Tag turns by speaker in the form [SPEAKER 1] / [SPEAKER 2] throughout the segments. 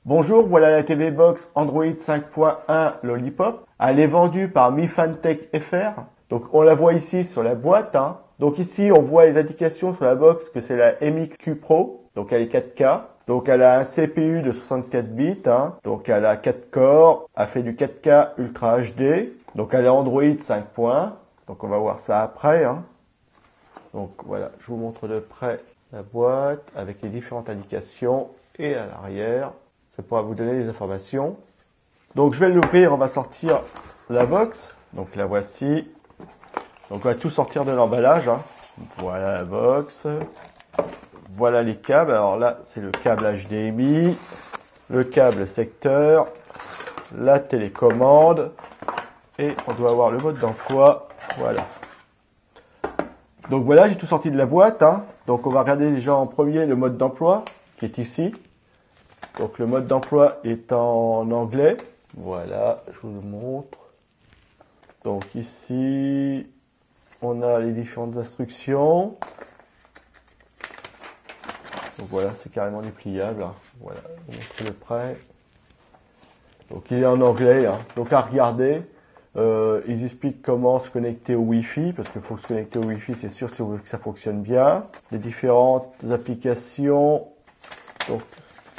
[SPEAKER 1] Bonjour, voilà la TV Box Android 5.1 Lollipop. Elle est vendue par Mifantech FR. Donc on la voit ici sur la boîte. Donc ici on voit les indications sur la box que c'est la MXQ Pro. Donc elle est 4K. Donc elle a un CPU de 64 bits. Donc elle a 4 corps. Elle fait du 4K Ultra HD. Donc elle est Android 5.1. Donc on va voir ça après. Donc voilà, je vous montre de près la boîte avec les différentes indications et à l'arrière. Ça pourra vous donner les informations. Donc je vais l'ouvrir, on va sortir la box. Donc la voici. Donc on va tout sortir de l'emballage. Voilà la box. Voilà les câbles. Alors là, c'est le câble HDMI, le câble secteur, la télécommande et on doit avoir le mode d'emploi. Voilà. Donc voilà, j'ai tout sorti de la boîte. Donc on va regarder déjà en premier le mode d'emploi qui est ici. Donc le mode d'emploi est en anglais. Voilà, je vous le montre. Donc ici, on a les différentes instructions. Donc voilà, c'est carrément dépliable. Voilà, je vous montre de près. Donc il est en anglais. Donc à regarder. Ils expliquent comment se connecter au Wi-Fi, parce qu'il faut se connecter au Wi-Fi, c'est sûr, si vous voulez que ça fonctionne bien. Les différentes applications, donc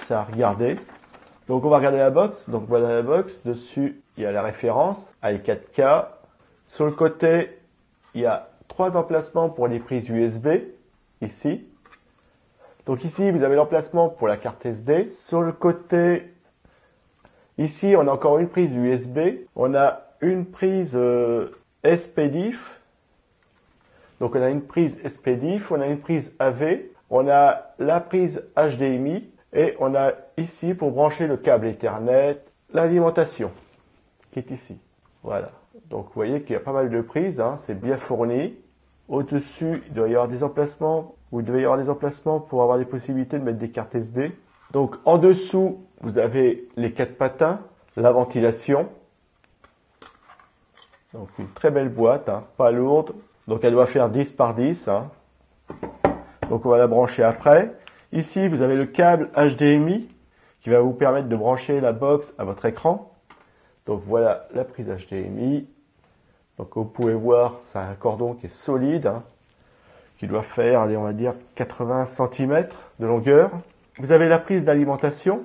[SPEAKER 1] c'est à regarder. Donc on va regarder la box. Donc voilà la box. Dessus, il y a la référence, elle est 4K. Sur le côté, il y a 3 emplacements pour les prises USB, ici. Donc ici, vous avez l'emplacement pour la carte SD. Sur le côté, ici, on a encore une prise USB. On a une prise SPDIF. Donc on a une prise SPDIF, on a une prise AV, on a la prise HDMI et on a ici pour brancher le câble Ethernet, l'alimentation qui est ici. Voilà. Donc vous voyez qu'il y a pas mal de prises, c'est bien fourni. Au-dessus, il doit y avoir des emplacements, ou il doit y avoir des emplacements pour avoir des possibilités de mettre des cartes SD. Donc en dessous, vous avez les 4 patins, la ventilation. Donc une très belle boîte, pas lourde. Donc elle doit faire 10 par 10. Donc on va la brancher après. Ici, vous avez le câble HDMI qui va vous permettre de brancher la box à votre écran. Donc voilà la prise HDMI. Donc vous pouvez voir, c'est un cordon qui est solide, qui doit faire, allez, on va dire 80 cm de longueur. Vous avez la prise d'alimentation.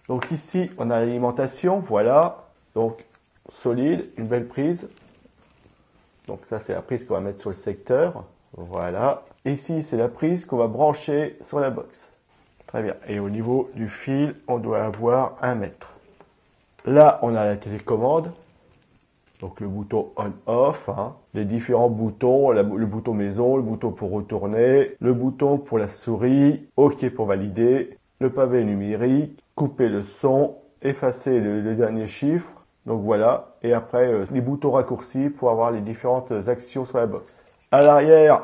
[SPEAKER 1] Donc ici, on a l'alimentation, voilà. Donc solide, une belle prise. Donc ça, c'est la prise qu'on va mettre sur le secteur. Voilà. Et ici, c'est la prise qu'on va brancher sur la box. Très bien. Et au niveau du fil, on doit avoir 1 mètre. Là, on a la télécommande. Donc le bouton on-off, les différents boutons, le bouton maison, le bouton pour retourner, le bouton pour la souris, OK pour valider, le pavé numérique, couper le son, effacer le dernier chiffre. Donc voilà, et après les boutons raccourcis pour avoir les différentes actions sur la box. À l'arrière,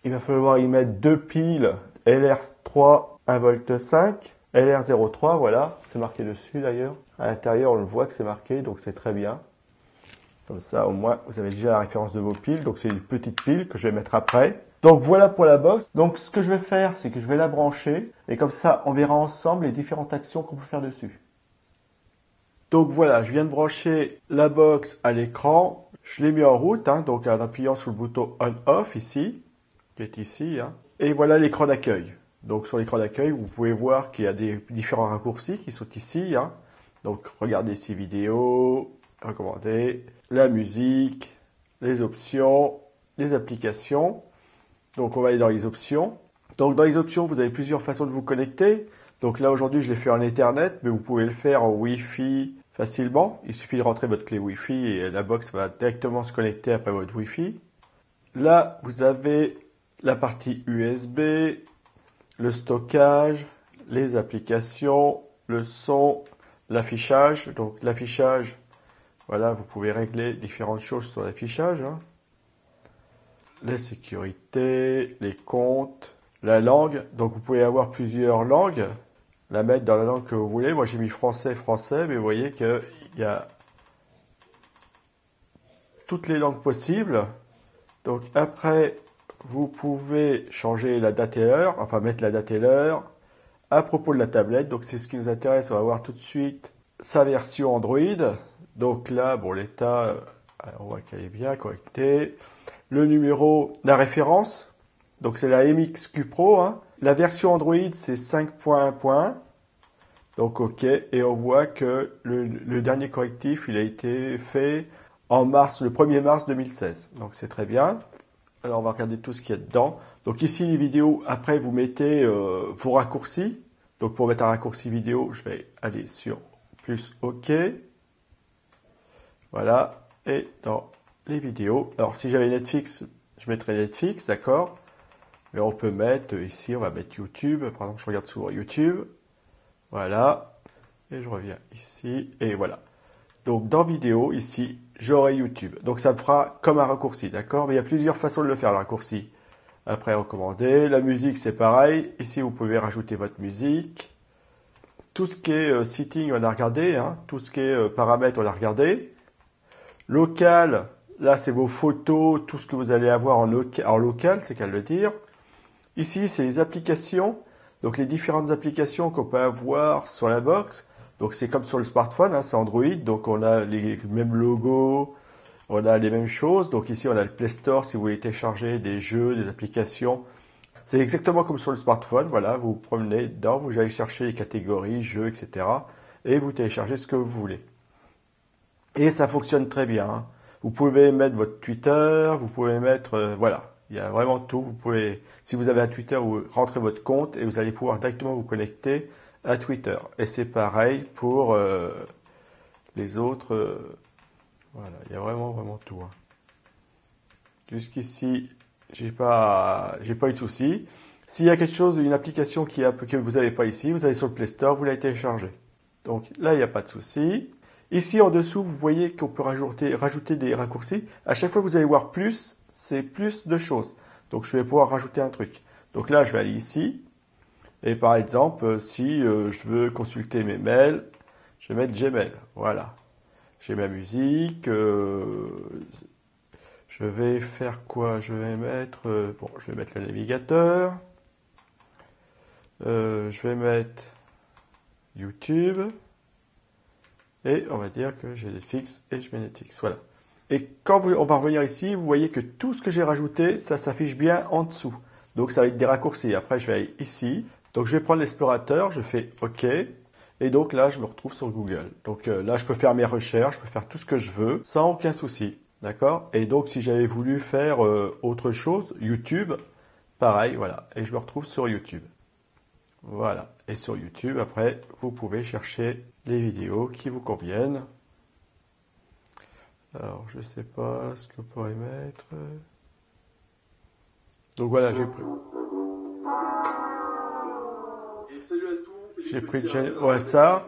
[SPEAKER 1] il va falloir y mettre 2 piles LR3 1,5 V, LR03, voilà, c'est marqué dessus d'ailleurs. À l'intérieur, on le voit que c'est marqué, donc c'est très bien. Comme ça, au moins, vous avez déjà la référence de vos piles. Donc c'est une petite pile que je vais mettre après. Donc voilà pour la box. Donc ce que je vais faire, c'est que je vais la brancher. Et comme ça, on verra ensemble les différentes actions qu'on peut faire dessus. Donc voilà, je viens de brancher la box à l'écran. Je l'ai mis en route, donc en appuyant sur le bouton on-off ici, qui est ici. Et voilà l'écran d'accueil. Donc sur l'écran d'accueil, vous pouvez voir qu'il y a des différents raccourcis qui sont ici. Donc regardez ici vidéo, recommander, la musique, les options, les applications. Donc on va aller dans les options. Donc dans les options, vous avez plusieurs façons de vous connecter. Donc là aujourd'hui, je l'ai fait en Ethernet, mais vous pouvez le faire en Wi-Fi facilement. Il suffit de rentrer votre clé Wi-Fi et la box va directement se connecter après votre Wi-Fi. Là, vous avez la partie USB, le stockage, les applications, le son, l'affichage. Donc l'affichage, voilà, vous pouvez régler différentes choses sur l'affichage. Les sécurités, les comptes, la langue. Donc vous pouvez avoir plusieurs langues. La mettre dans la langue que vous voulez. Moi j'ai mis français, mais vous voyez qu'il y a toutes les langues possibles. Donc après, vous pouvez changer la date et l'heure, enfin mettre la date et l'heure, à propos de la tablette. Donc c'est ce qui nous intéresse. On va voir tout de suite sa version Android. Donc là, bon, l'état, on voit qu'elle est bien connectée. Le numéro, la référence, donc c'est la MXQ Pro. Hein. La version Android, c'est 5.1. Donc OK, et on voit que le dernier correctif, il a été fait en mars, le 1er mars 2016. Donc c'est très bien. Alors on va regarder tout ce qu'il y a dedans. Donc ici les vidéos, après vous mettez vos raccourcis. Donc pour mettre un raccourci vidéo, je vais aller sur plus OK. Voilà, et dans les vidéos. Alors si j'avais Netflix, je mettrais Netflix, d'accord. Mais on peut mettre ici, on va mettre YouTube. Par exemple, je regarde souvent YouTube. Voilà, et je reviens ici, et voilà. Donc dans vidéo, ici, j'aurai YouTube. Donc ça me fera comme un raccourci, d'accord? Mais il y a plusieurs façons de le faire, le raccourci. Après, recommander. La musique, c'est pareil. Ici, vous pouvez rajouter votre musique. Tout ce qui est setting, on a regardé. Hein. Tout ce qui est paramètres, on a regardé. Local, là, c'est vos photos, tout ce que vous allez avoir en local, c'est qu'à le dire. Ici, c'est les applications. Donc les différentes applications qu'on peut avoir sur la box, donc c'est comme sur le smartphone, hein, c'est Android, donc on a les mêmes logos, on a les mêmes choses. Donc ici on a le Play Store si vous voulez télécharger des jeux, des applications. C'est exactement comme sur le smartphone, voilà, vous vous promenez dedans, vous allez chercher les catégories, jeux, etc. Et vous téléchargez ce que vous voulez. Et ça fonctionne très bien. Hein. Vous pouvez mettre votre Twitter, vous pouvez mettre, voilà. Il y a vraiment tout. Vous pouvez, si vous avez un Twitter, vous rentrez votre compte et vous allez pouvoir directement vous connecter à Twitter. Et c'est pareil pour les autres. Voilà, il y a vraiment tout. Hein. Jusqu'ici, j'ai pas eu de souci. S'il y a quelque chose, une application que vous n'avez pas ici, vous allez sur le Play Store, vous la téléchargez. Donc là, il n'y a pas de souci. Ici, en dessous, vous voyez qu'on peut rajouter des raccourcis. À chaque fois que vous allez voir plus, c'est plus de choses. Donc, je vais pouvoir rajouter un truc. Donc là, je vais aller ici. Et par exemple, si je veux consulter mes mails, je vais mettre Gmail. Voilà. J'ai ma musique. Je vais faire quoi? Je vais mettre... bon, je vais mettre le navigateur. Je vais mettre YouTube. Et on va dire que j'ai Netflix et je mets Netflix. Voilà. Et quand on va revenir ici, vous voyez que tout ce que j'ai rajouté, ça s'affiche bien en dessous. Donc ça va être des raccourcis. Après, je vais aller ici. Donc je vais prendre l'explorateur, je fais OK. Et donc là, je me retrouve sur Google. Donc là, je peux faire mes recherches, je peux faire tout ce que je veux sans aucun souci. D'accord? Et donc si j'avais voulu faire autre chose, YouTube, pareil, voilà. Et je me retrouve sur YouTube. Voilà. Et sur YouTube, après, vous pouvez chercher les vidéos qui vous conviennent. Alors, je ne sais pas ce que je pourrais mettre. Donc voilà, j'ai pris.
[SPEAKER 2] Et salut à tous.
[SPEAKER 1] J'ai pris ça.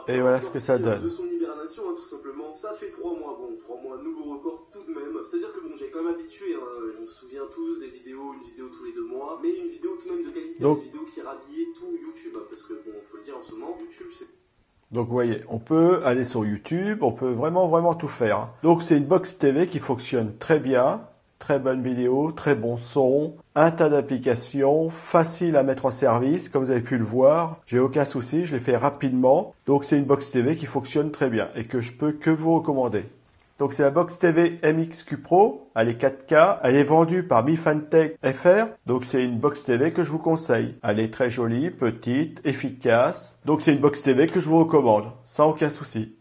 [SPEAKER 1] Et voilà ce que ça donne.
[SPEAKER 2] De son hibernation, hein, tout simplement. Ça fait 3 mois. Bon, 3 mois, nouveau record tout de même. C'est-à-dire que bon, j'ai quand même habitué. Hein, on se souvient tous des vidéos, une vidéo tous les 2 mois. Mais une vidéo tout de même de qualité.
[SPEAKER 1] Donc,
[SPEAKER 2] une vidéo qui rhabillait tout YouTube. Hein, parce que bon, faut le dire en ce moment, YouTube c'est...
[SPEAKER 1] Donc vous voyez, on peut aller sur YouTube, on peut vraiment tout faire. Hein. Donc c'est une box TV qui fonctionne très bien, très bonne vidéo, très bon son, un tas d'applications, facile à mettre en service, comme vous avez pu le voir. J'ai aucun souci, je l'ai fait rapidement. Donc c'est une box TV qui fonctionne très bien et que je peux que vous recommander. Donc c'est la box TV MXQ Pro, elle est 4K, elle est vendue par MiFanTech FR, donc c'est une box TV que je vous conseille. Elle est très jolie, petite, efficace, donc c'est une box TV que je vous recommande, sans aucun souci.